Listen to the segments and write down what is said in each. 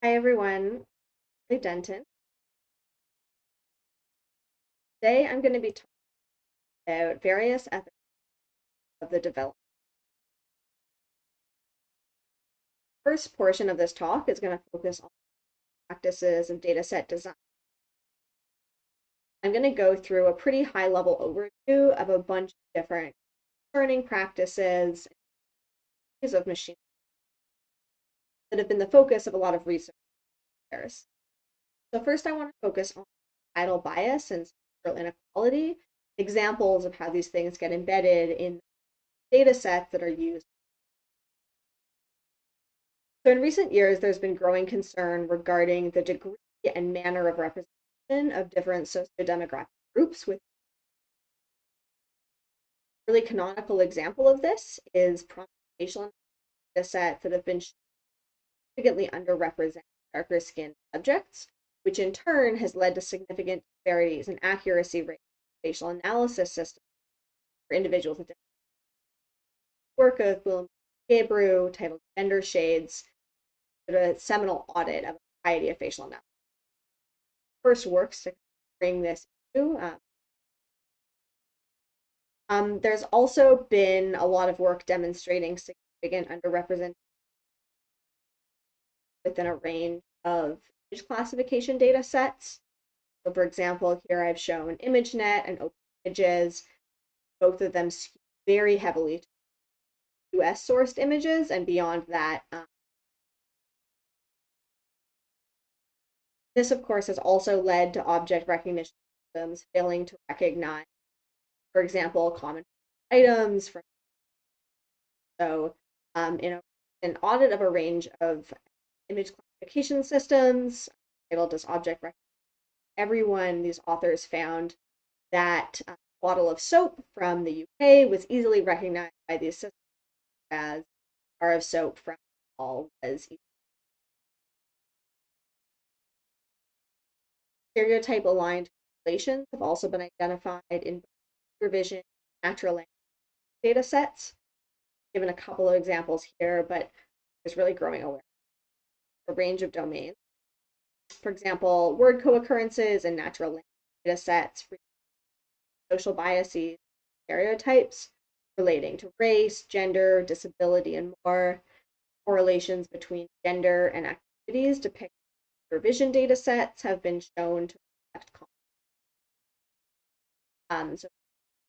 Hi everyone, I'm Denton. Today I'm going to be talking about various ethics of the development. First portion of this talk is going to focus on practices of dataset design. I'm going to go through a pretty high-level overview of a bunch of different learning practices of machine that have been the focus of a lot of research. So first I want to focus on societal bias and social inequality, examples of how these things get embedded in data sets that are used. So in recent years, there's been growing concern regarding the degree and manner of representation of different socio-demographic groups. With a really canonical example of this is facial data sets that have been significantly underrepresented darker skinned subjects, which in turn has led to significant disparities in accuracy rates of facial analysis systems for individuals with different work of Will Gabriel titled Gender Shades, a seminal audit of a variety of facial analysis. First works to bring this issue. There's also been a lot of work demonstrating significant underrepresentation within a range of image classification data sets. So for example, here I've shown ImageNet and OpenImages. Both of them skew very heavily to US sourced images, and beyond that, this, of course, has also led to object recognition systems failing to recognize, for example, common items from. So, in an audit of a range of image classification systems, titled as object recognition, these authors found that a bottle of soap from the UK was easily recognized by the assistant as a bar of soap from all was stereotype aligned correlations have also been identified in revision natural language data sets. Given a couple of examples here, but there's really growing awareness of a range of domains. For example, word co-occurrences and natural language data sets, social biases, stereotypes relating to race, gender, disability, and more, correlations between gender and activities depicted in revision data sets have been shown to reflect so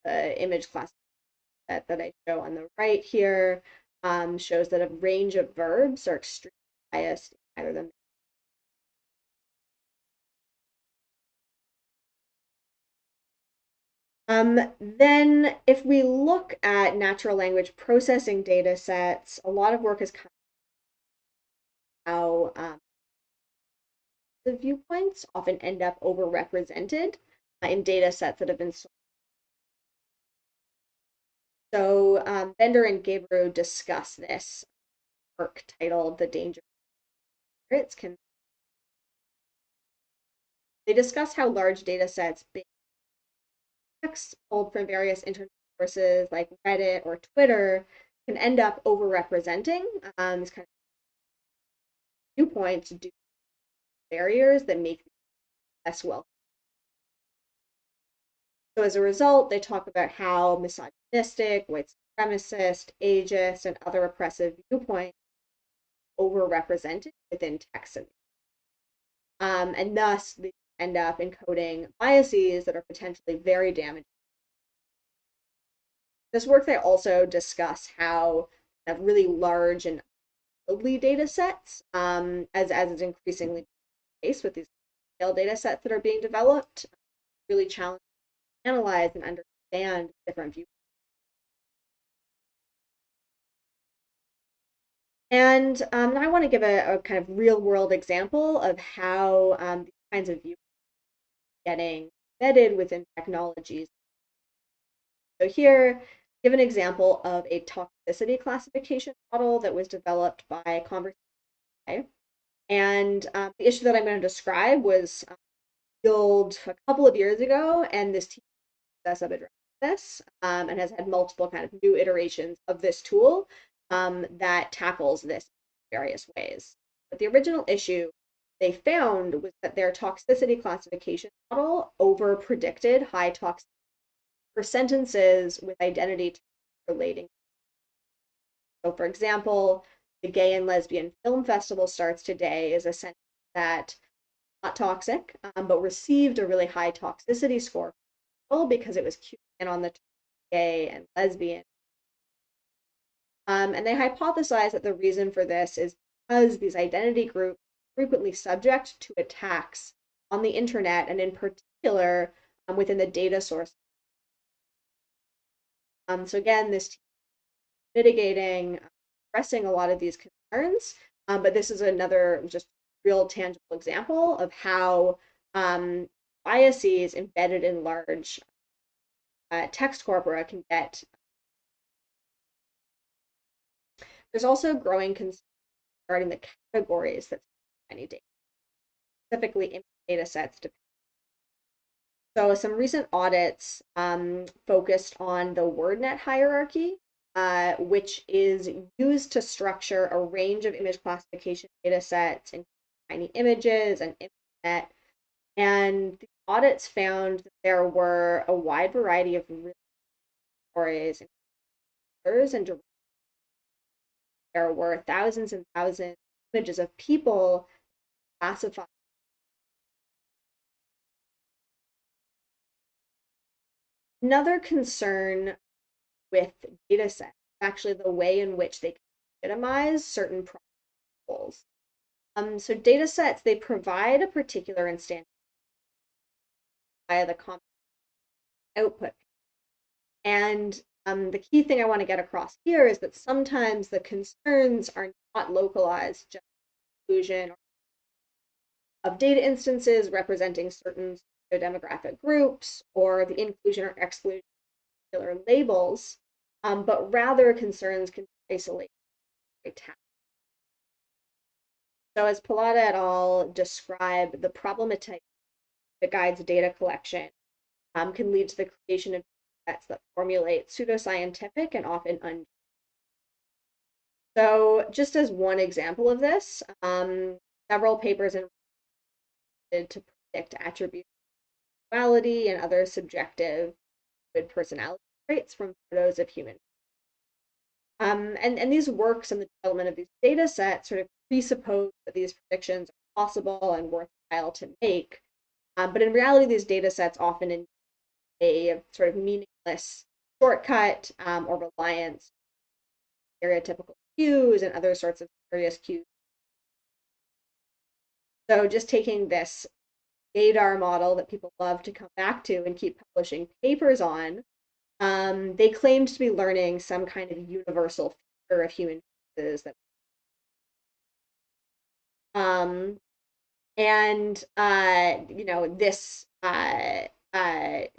the image class that I show on the right here shows that a range of verbs are extremely biased in either the. Then if we look at natural language processing data sets, a lot of work has come how the viewpoints often end up overrepresented in data sets that have been sold. So Bender and Gabriel discuss this work titled The Danger of Spirits. They discuss how large data sets, big text pulled from various internet sources like Reddit or Twitter, can end up overrepresenting these kind of viewpoints due to barriers that make them less welcome. So as a result, they talk about how misogynistic, white supremacist, ageist, and other oppressive viewpoints overrepresented within text. And thus, they end up encoding biases that are potentially very damaging. This work, they also discuss how really large and ugly data sets, as is increasingly the case with these scale data sets that are being developed, really challenging to analyze and understand different viewpoints. And now I want to give a kind of real world example of how these kinds of viewpoints are getting embedded within technologies. So here, give an example of a toxicity classification model that was developed by Conversation. And the issue that I'm going to describe was revealed a couple of years ago, and this team has addressed this and has had multiple kind of new iterations of this tool that tackles this in various ways. But the original issue they found was that their toxicity classification model over predicted high toxicity for sentences with identity relating. So, for example, the Gay and Lesbian Film Festival starts today is a sentence that not toxic, but received a really high toxicity score because it was cued in on the term gay and lesbian. And they hypothesize that the reason for this is because these identity groups are frequently subject to attacks on the internet, and in particular within the data source. So again, this mitigating, addressing a lot of these concerns, but this is another just real tangible example of how biases embedded in large text corpora can get. There's also growing concern regarding the categories that any data, specifically in data sets. So some recent audits focused on the WordNet hierarchy, which is used to structure a range of image classification data sets in tiny images and internet. And the audits found that there were a wide variety of categories and colors, and there were thousands and thousands of images of people classified. Another concern with data sets is actually the way in which they legitimize certain goals. So data sets, they provide a particular instance via the common output. And the key thing I want to get across here is that sometimes the concerns are not localized just inclusion of data instances representing certain demographic groups or the inclusion or exclusion of particular labels, but rather concerns can isolate tasks. So as Pallotta et al. Describe, the problematization that guides data collection can lead to the creation of sets that formulate pseudoscientific and often So just as one example of this, several papers to predict attributes of sexuality and other subjective good personality traits from photos of human. And these works and the development of these data sets sort of presuppose that these predictions are possible and worthwhile to make. But in reality, these data sets often in a sort of meaningless shortcut or reliance on stereotypical cues and other sorts of spurious cues. So just taking this gaydar model that people love to come back to and keep publishing papers on, they claimed to be learning some kind of universal feature of human faces that this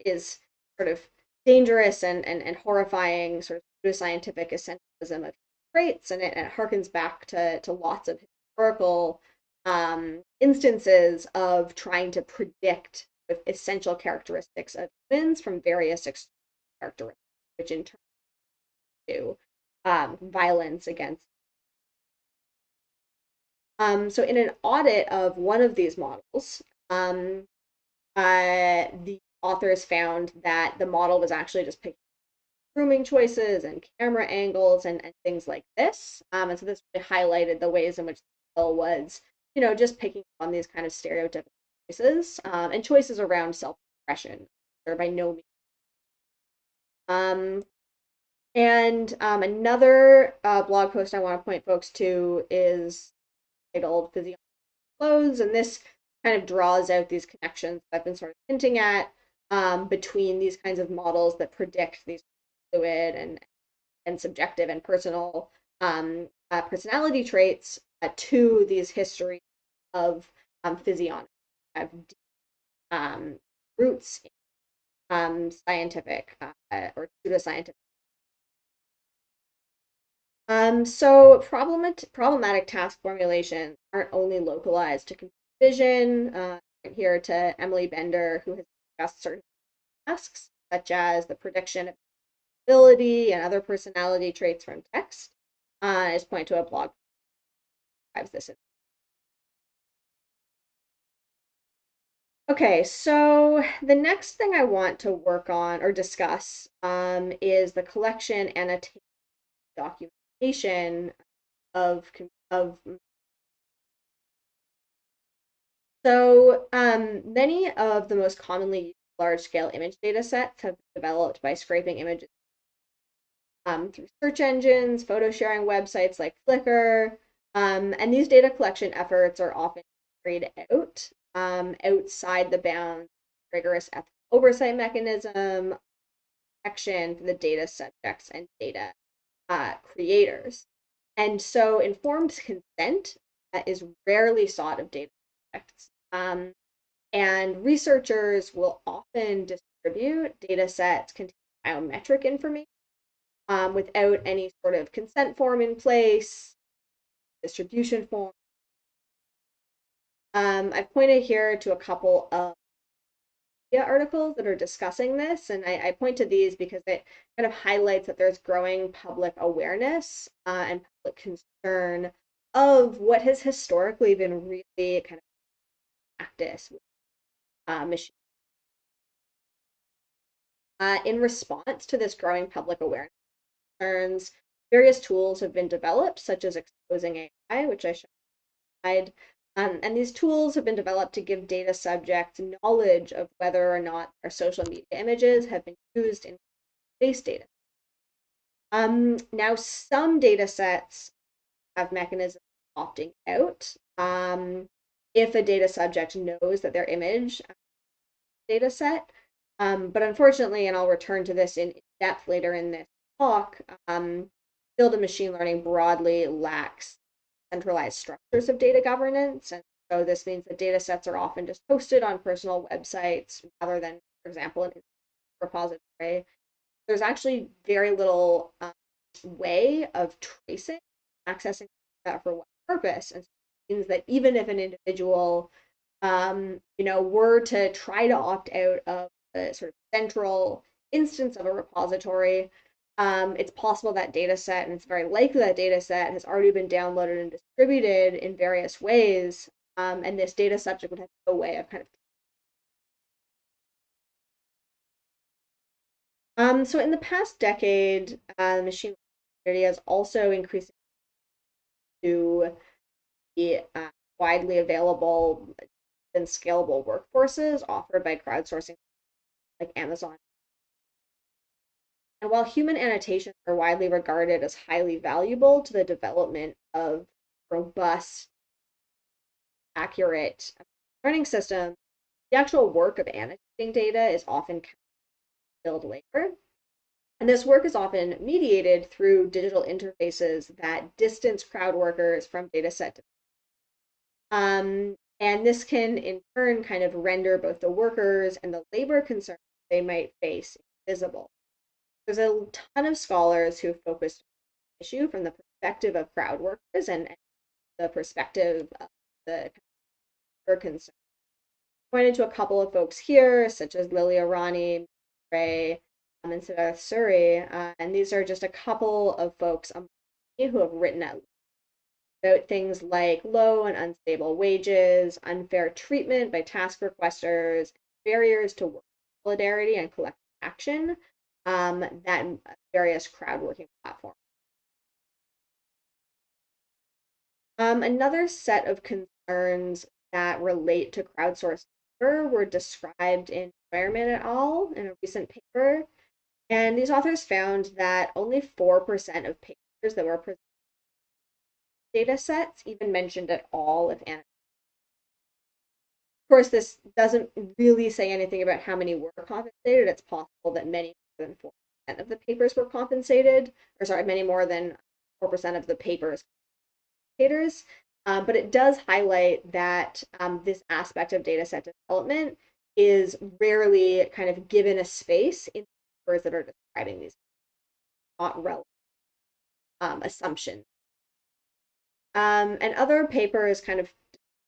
is sort of dangerous and horrifying sort of scientific essentialism of traits, and it harkens back to lots of historical instances of trying to predict essential characteristics of humans from various characteristics, which in turn to violence against. So in an audit of one of these models, the authors found that the model was actually just picking grooming choices and camera angles and things like this. And so this really highlighted the ways in which the bill was, just picking on these kind of stereotypical choices and choices around self-expression. They're by no means. Another blog post I want to point folks to is titled Physiology Flows, and this kind of draws out these connections that I've been sort of hinting at between these kinds of models that predict these fluid and subjective and personal personality traits to these histories of physiology, have roots in scientific or pseudoscientific. So problematic task formulations aren't only localized to computer vision. Here to Emily Bender, who has discussed certain tasks, such as the prediction of ability and other personality traits from text. I just point to a blog that describes this. Okay, so the next thing I want to work on or discuss is the collection, annotation, documentation of many of the most commonly used large-scale image data sets have been developed by scraping images through search engines, photo sharing websites like Flickr, and these data collection efforts are often carried out outside the bounds of rigorous ethical oversight mechanism, protection for the data subjects and data creators. And so informed consent is rarely sought of data subjects. And researchers will often distribute data sets containing biometric information without any sort of consent form in place, distribution form. I've pointed here to a couple of media articles that are discussing this, and I point to these because it kind of highlights that there's growing public awareness and public concern of what has historically been really kind of practice with machine. In response to this growing public awareness concerns, various tools have been developed, such as exposing AI, which I showed. And these tools have been developed to give data subjects knowledge of whether or not their social media images have been used in base data. Now, some data sets have mechanisms of opting out if a data subject knows that their image data set. But unfortunately, and I'll return to this in depth later in this talk, field of machine learning broadly lacks centralized structures of data governance. And so this means that data sets are often just hosted on personal websites rather than, for example, an repository. There's actually very little way of tracing, accessing that for what purpose. And so it means that even if an individual, were to try to opt out of a sort of central instance of a repository, it's possible that data set, and it's very likely that data set has already been downloaded and distributed in various ways, and this data subject would have no way of kind of. So in the past decade, machine learning has also increased to the widely available and scalable workforces offered by crowdsourcing like Amazon. And while human annotations are widely regarded as highly valuable to the development of robust, accurate learning systems, the actual work of annotating data is often skilled labor. And this work is often mediated through digital interfaces that distance crowd workers from data set. And this can, in turn, kind of render both the workers and the labor concerns they might face invisible. There's a ton of scholars who focused on the issue from the perspective of crowd workers and the perspective of the concern. Pointed to a couple of folks here, such as Lilia Rani, Ray, and Siddharth Suri, and these are just a couple of folks who have written about things like low and unstable wages, unfair treatment by task requesters, barriers to work solidarity and collective action that various crowd working platforms. Another set of concerns that relate to crowdsourced labor were described in Fireman et al. In a recent paper. And these authors found that only 4% of papers that were presented data sets even mentioned at all if annotated. Of course, this doesn't really say anything about how many were compensated. It's possible that many more than 4% of the papers were compensated, or sorry, many more than 4% of the papers but it does highlight that this aspect of data set development is rarely kind of given a space in papers that are describing these not relevant assumptions. And other papers kind of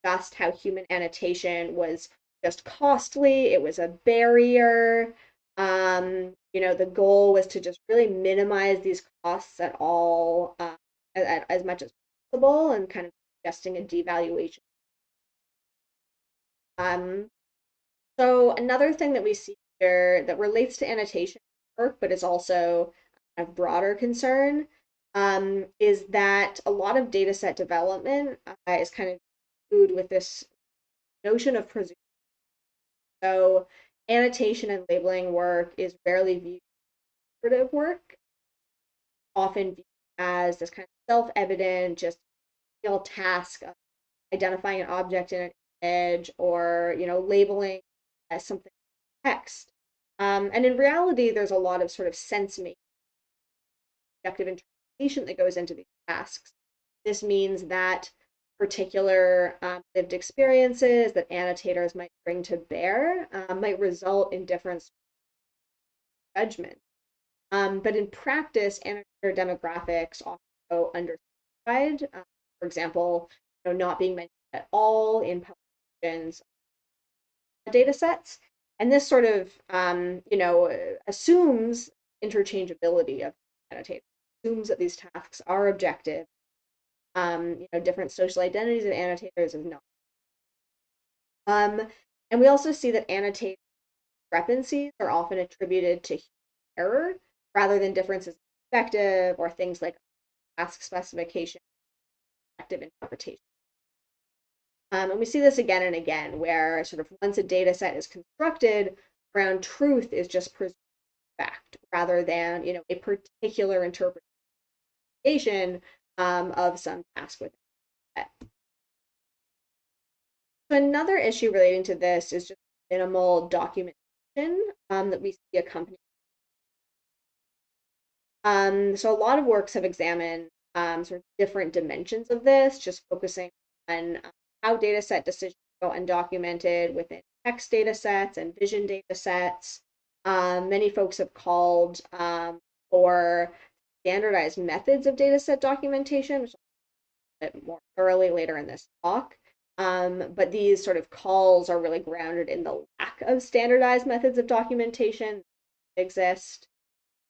discussed how human annotation was just costly, it was a barrier. The goal was to just really minimize these costs at all, as much as possible, and kind of suggesting a devaluation. So another thing that we see here that relates to annotation work, but is also a broader concern, is that a lot of data set development is kind of viewed with this notion of presumption. So annotation and labeling work is rarely viewed as interpretive work, often viewed as this kind of self-evident, just task of identifying an object in an image or labeling as something text. And in reality, there's a lot of sort of sense making, objective interpretation that goes into these tasks. This means that particular lived experiences that annotators might bring to bear might result in different judgments. But in practice, annotator demographics often go underside. For example, not being mentioned at all in publications data sets. And this sort of, assumes interchangeability of annotators, assumes that these tasks are objective. Different social identities of annotators is not. And we also see that annotate discrepancies are often attributed to error rather than differences in perspective or things like task specification, effective interpretation. And we see this again and again, where sort of once a data set is constructed, around truth is just presumed fact rather than a particular interpretation of some task within it. So another issue relating to this is just minimal documentation that we see accompanying. So a lot of works have examined sort of different dimensions of this, just focusing on how data set decisions go undocumented within text data sets and vision data sets. Many folks have called for standardized methods of data set documentation, which I'll bit more thoroughly later in this talk. But these sort of calls are really grounded in the lack of standardized methods of documentation that exist.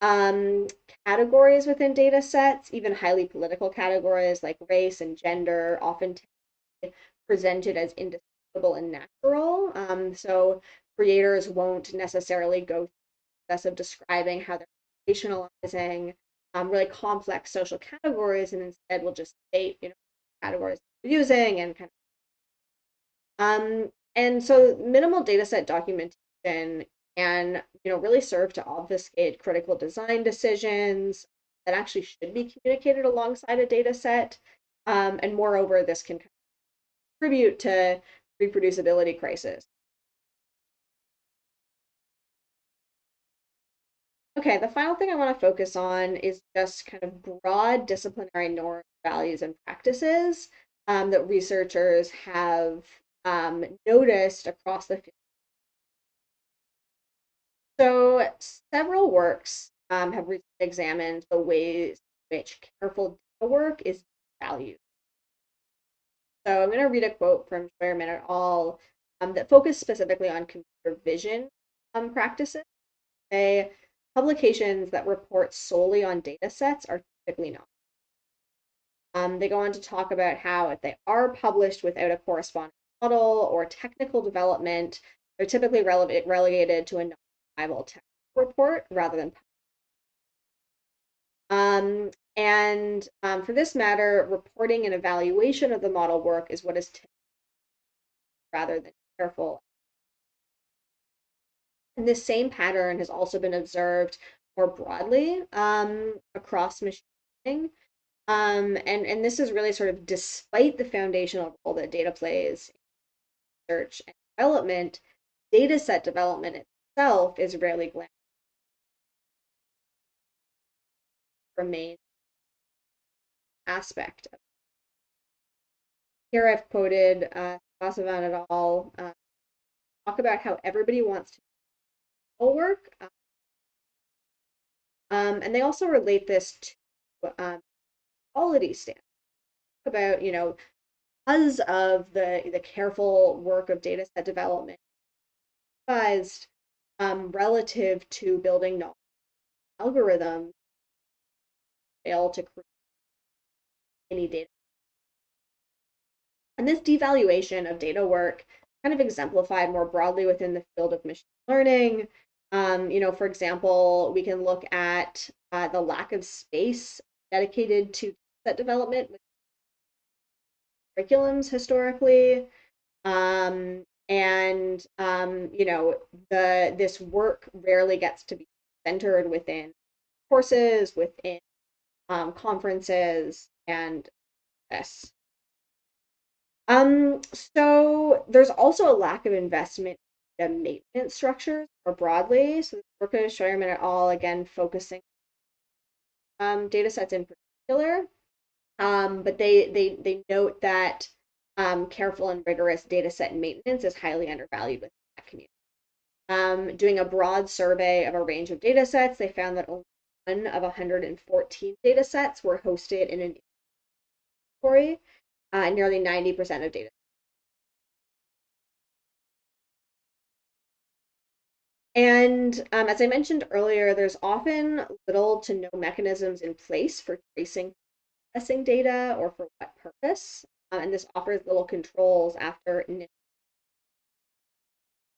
Categories within data sets, even highly political categories like race and gender, often presented as indistinguishable and natural. So creators won't necessarily go through the process of describing how they're operationalizing really complex social categories, and instead will just state, categories they're using and kind and so minimal data set documentation can, really serve to obfuscate critical design decisions that actually should be communicated alongside a data set. And moreover, this can contribute to reproducibility crisis. Okay, the final thing I want to focus on is just kind of broad disciplinary norms, values, and practices that researchers have noticed across the field. So several works have recently examined the ways in which careful data work is valued. So I'm going to read a quote from Scheuermann et al. That focus specifically on computer vision practices. Say publications that report solely on data sets are typically not. They go on to talk about how if they are published without a corresponding model or technical development, they're typically relegated to a non-reliable technical report rather than for this matter, reporting and evaluation of the model work is what is rather than careful. And this same pattern has also been observed more broadly across machine learning. And this is really sort of despite the foundational role that data plays in research and development, data set development itself is rarely glamorous. Remains aspect of it. Here I've quoted Vasavan et al. Talk about how everybody wants to work. And they also relate this to quality standards. About, because of the careful work of data set development relative to building knowledge algorithms fail to create any data. And this devaluation of data work kind of exemplified more broadly within the field of machine learning. For example, we can look at the lack of space dedicated to set development with curriculums historically. This work rarely gets to be centered within courses, within conferences, and this. So there's also a lack of investment in maintenance structures more broadly. So this work is showing at all, again, focusing data sets in particular. But they note that careful and rigorous data set maintenance is highly undervalued within that community. Doing a broad survey of a range of data sets, they found that only one of 114 data sets were hosted in an inventory, nearly 90% of data. And as I mentioned earlier, there's often little to no mechanisms in place for tracing processing data or for what purpose. And this offers little controls after initial.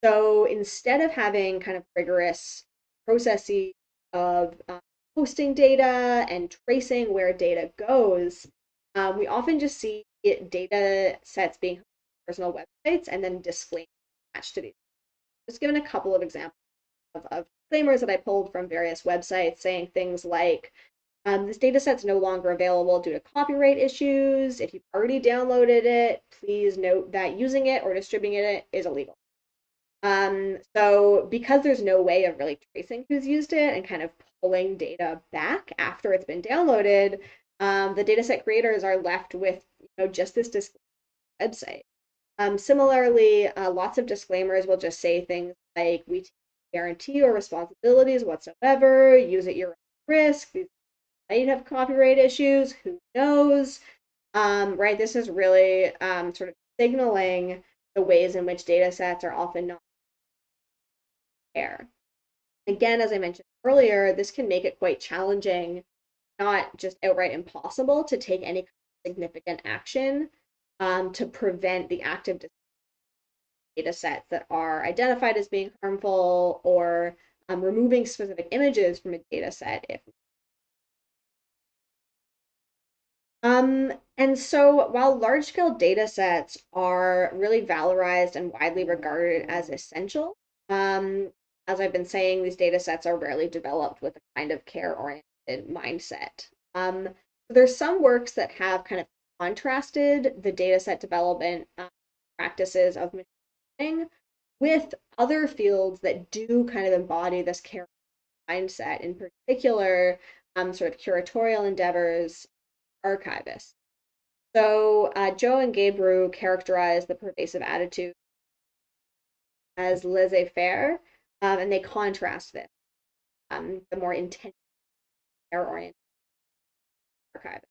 So instead of having kind of rigorous processes of hosting data and tracing where data goes, we often just see data sets being personal websites and then disclaimers attached to these. Just given a couple of examples of disclaimers that I pulled from various websites saying things like, this data set's no longer available due to copyright issues. If you've already downloaded it, please note that using it or distributing it is illegal. So because there's no way of really tracing who's used it and kind of pulling data back after it's been downloaded, the dataset creators are left with just this disclaimer website. Similarly, lots of disclaimers will just say things like, we take no guarantee or responsibilities whatsoever, use at your own risk, these might have copyright issues, who knows, right? This is really sort of signaling the ways in which data sets are often not fair. Again, as I mentioned earlier, this can make it quite challenging, not just outright impossible, to take any significant action to prevent the active data sets that are identified as being harmful, or removing specific images from a data set if and so while large-scale data sets are really valorized and widely regarded as essential, as I've been saying, these data sets are rarely developed with a kind of care-oriented mindset. There's some works that have kind of contrasted the data set development practices of machine learning with other fields that do kind of embody this care mindset, in particular, sort of curatorial endeavors, archivists. So Joe and Gabriel characterize the pervasive attitude as laissez-faire, and they contrast this, the more intense care-oriented archive.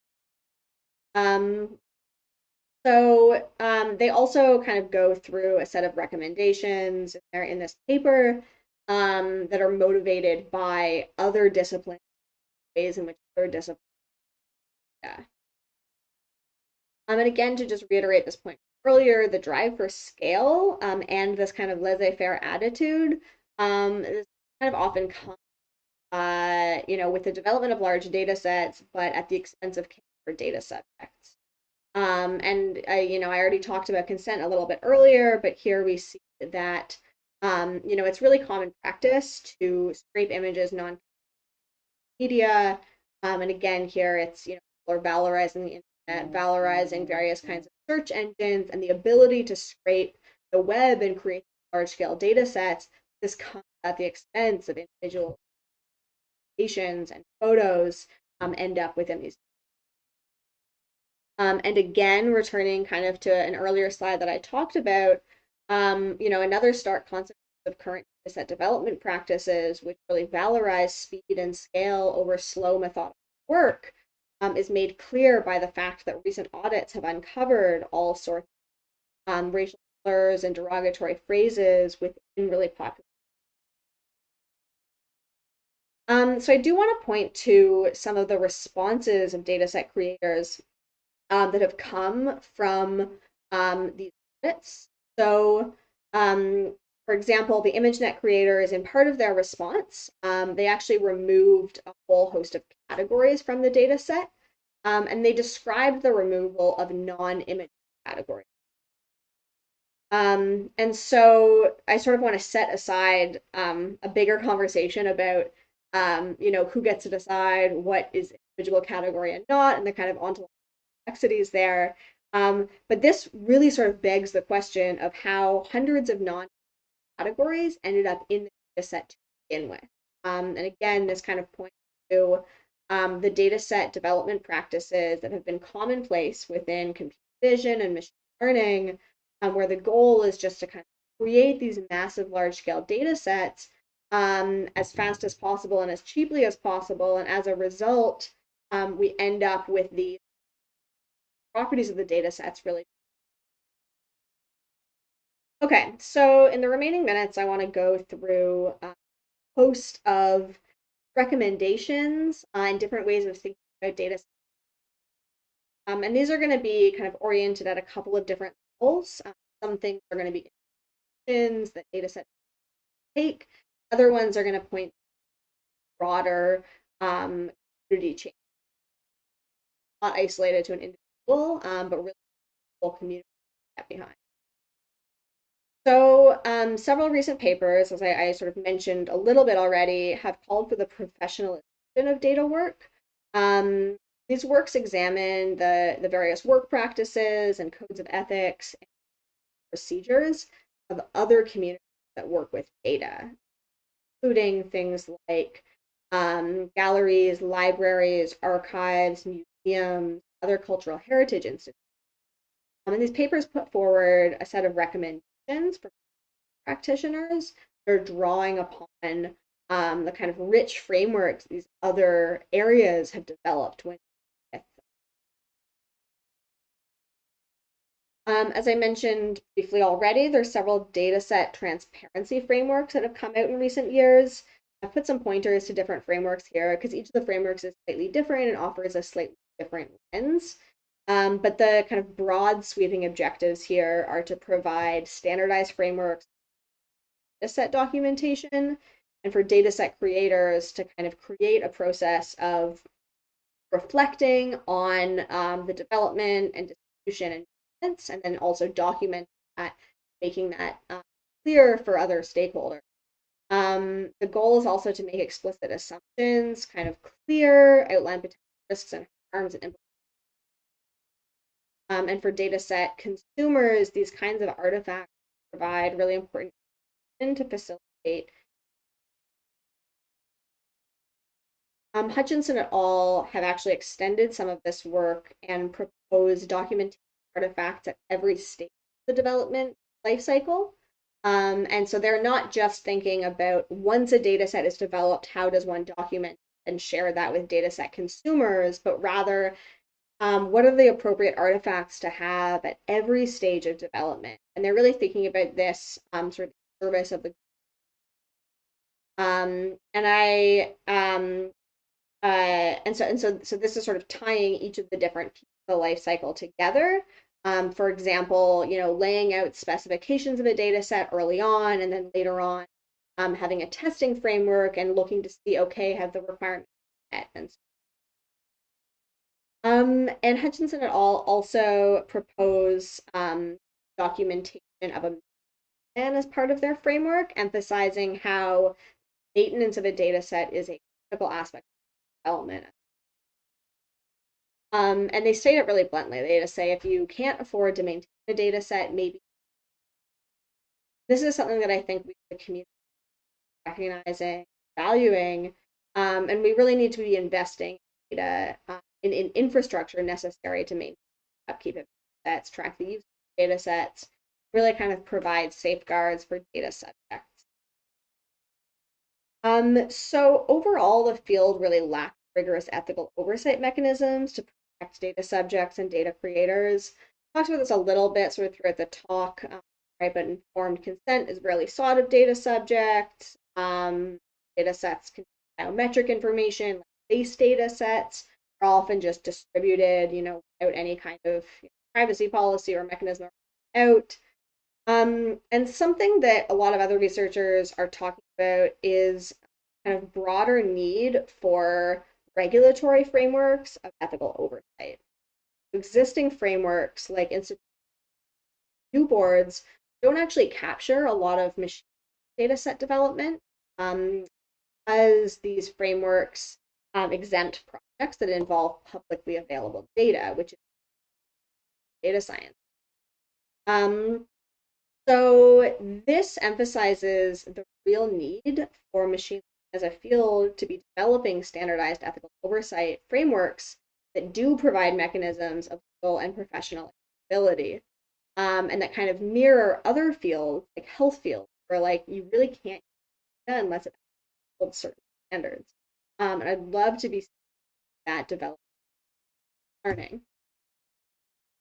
They also kind of go through a set of recommendations in this paper that are motivated by other disciplines, ways in which other disciplines. And again, to just reiterate this point earlier, the drive for scale and this kind of laissez-faire attitude is kind of often comes, with the development of large data sets, but at the expense of care for data subjects. I already talked about consent a little bit earlier, but here we see that, it's really common practice to scrape images non-media. And again, here it's, we're valorizing the internet, valorizing various kinds of search engines, and the ability to scrape the web and create large-scale data sets. This comes at the expense of individual patients and photos end up within these. And again, returning kind of to an earlier slide that I talked about, another stark consequence of current dataset development practices, which really valorize speed and scale over slow methodical work, is made clear by the fact that recent audits have uncovered all sorts of racial slurs and derogatory phrases within really popular. So I do want to point to some of the responses of dataset creators that have come from these audits. So For example, the ImageNet creators, in part of their response, they actually removed a whole host of categories from the data set, and they described the removal of non-image categories. And so I sort of want to set aside a bigger conversation about, who gets to decide what is individual category and not, and the kind of ontological complexities there. But this really sort of begs the question of how hundreds of non-categories ended up in the data set to begin with. And again, this kind of points to the data set development practices that have been commonplace within computer vision and machine learning, where the goal is just to kind of create these massive large-scale data sets as fast as possible and as cheaply as possible. And as a result, we end up with the properties of the data sets really. Okay, so in the remaining minutes, I want to go through a host of recommendations and different ways of thinking about data sets. And these are going to be kind of oriented at a couple of different levels. Some things are going to be actions that data sets take. Other ones are going to point broader community change, not isolated to an individual, but really the whole community behind. So several recent papers, as I sort of mentioned a little bit already, have called for the professionalization of data work. These works examine the various work practices and codes of ethics and procedures of other communities that work with data, including things like galleries, libraries, archives, museums, other cultural heritage institutions. And these papers put forward a set of recommendations for practitioners. They're drawing upon the kind of rich frameworks these other areas have developed when as I mentioned briefly already, there's several data set transparency frameworks that have come out in recent years. I've put some pointers to different frameworks here because each of the frameworks is slightly different and offers a slightly different lens. But the kind of broad sweeping objectives here are to provide standardized frameworks, dataset documentation, and for dataset creators to kind of create a process of reflecting on the development and distribution and then also document that, making that clear for other stakeholders. The goal is also to make explicit assumptions kind of clear, outline potential risks and harms and and for data set consumers, these kinds of artifacts provide really important to facilitate. Hutchinson et al. Have actually extended some of this work and proposed documentation artifacts at every stage of the development lifecycle. And so they're not just thinking about once a data set is developed, how does one document and share that with data set consumers, but rather what are the appropriate artifacts to have at every stage of development? And they're really thinking about this sort of service of the so this is sort of tying each of the different pieces of the life cycle together. For example, laying out specifications of a data set early on, and then later on having a testing framework and looking to see, okay, have the requirements met. And Hutchinson et al. Also propose documentation of a plan as part of their framework, emphasizing how maintenance of a data set is a critical aspect of development. And they state it really bluntly. They just say, if you can't afford to maintain a data set, maybe this is something that I think we the community recognizing, valuing, and we really need to be investing in data in infrastructure necessary to maintain upkeep of sets, track the use of data sets, really kind of provide safeguards for data subjects. So overall, the field really lacks rigorous ethical oversight mechanisms to protect data subjects and data creators. I talked about this a little bit sort of throughout the talk, right? But informed consent is rarely sought of data subjects. Data sets contain biometric information, like base data sets are often just distributed, without any kind of privacy policy or mechanism out. And something that a lot of other researchers are talking about is kind of broader need for regulatory frameworks of ethical oversight. Existing frameworks like institute review boards don't actually capture a lot of machine data set development, as these frameworks exempt projects that involve publicly available data, which is data science. So this emphasizes the real need for machine learning as a field to be developing standardized ethical oversight frameworks that do provide mechanisms of legal and professional accountability, and that kind of mirror other fields like health fields, where like you really can't do that unless it holds certain standards. And I'd love to be seeing that develop learning.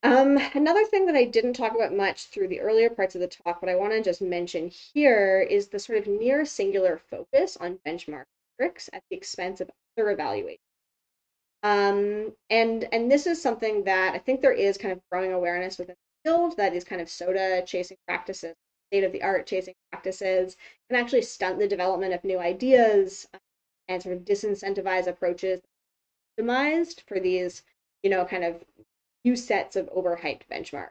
Another thing that I didn't talk about much through the earlier parts of the talk, but I want to just mention here is the sort of near singular focus on benchmark metrics at the expense of other evaluation. And this is something that I think there is kind of growing awareness within the field that these kind of soda chasing practices, state of the art chasing practices, can actually stunt the development of new ideas and sort of disincentivize approaches optimized for these, kind of new sets of overhyped benchmarks.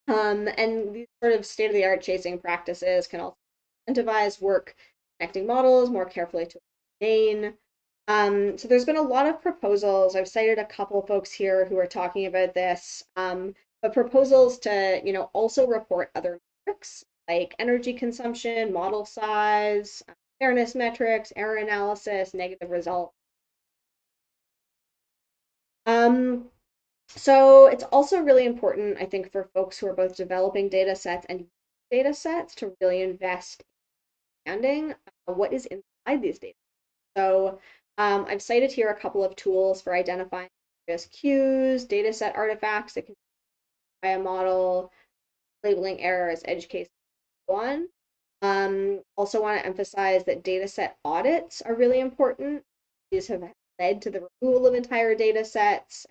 And these sort of state-of-the-art chasing practices can also incentivize work connecting models more carefully to a domain. So there's been a lot of proposals. I've cited a couple of folks here who are talking about this, but proposals to, also report other metrics like energy consumption, model size, fairness metrics, error analysis, negative results. So it's also really important, I think, for folks who are both developing data sets and data sets to really invest in understanding what is inside these data. So I've cited here a couple of tools for identifying various cues, data set artifacts that can be by a model, labeling errors, edge case, and so on. Also want to emphasize that data set audits are really important. These have led to the removal of entire data sets,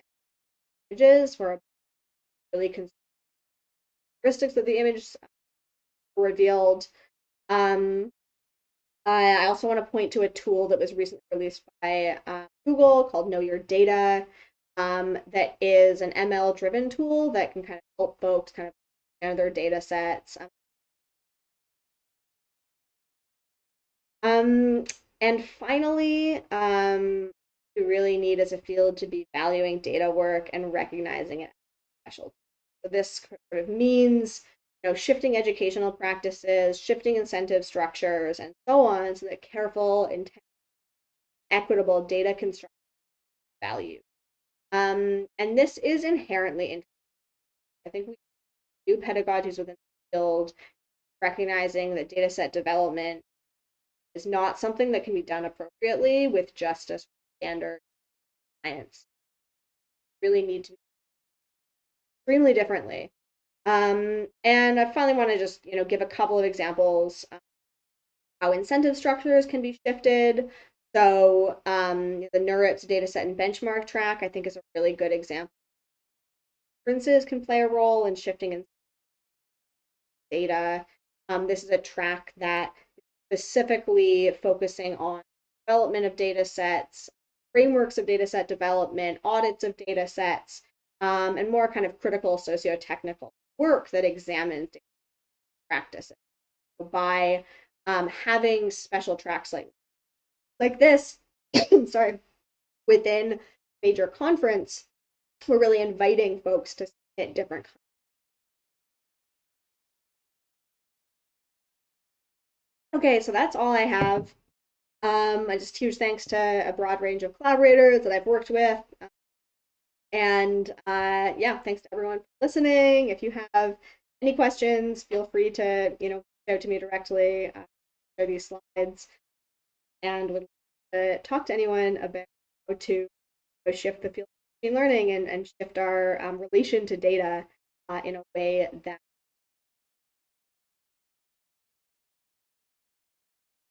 images where really characteristics of the image were revealed. I also want to point to a tool that was recently released by Google called Know Your Data. That is an ML-driven tool that can kind of help folks kind of understand their data sets. And finally, we really need as a field to be valuing data work and recognizing it as special. So this sort of means, shifting educational practices, shifting incentive structures, and so on, so that careful, equitable data construction value. And this is inherently interesting. I think we do pedagogies within the field, recognizing that data set development is not something that can be done appropriately with just a standard science. Really need to be extremely differently. And I finally want to just, give a couple of examples of how incentive structures can be shifted. So the NeurIPS dataset and benchmark track, I think, is a really good example. Differences can play a role in shifting in data. This is a track that is specifically focusing on development of data sets, frameworks of data set development, audits of data sets, and more kind of critical socio-technical work that examines practices. By having special tracks like this, sorry, within major conference, we're really inviting folks to submit different. Okay, so that's all I have. Just huge thanks to a broad range of collaborators that I've worked with. And yeah, thanks to everyone for listening. If you have any questions, feel free to, reach out to me directly, share these slides, and would to talk to anyone about how to shift the field of machine learning and shift our relation to data in a way that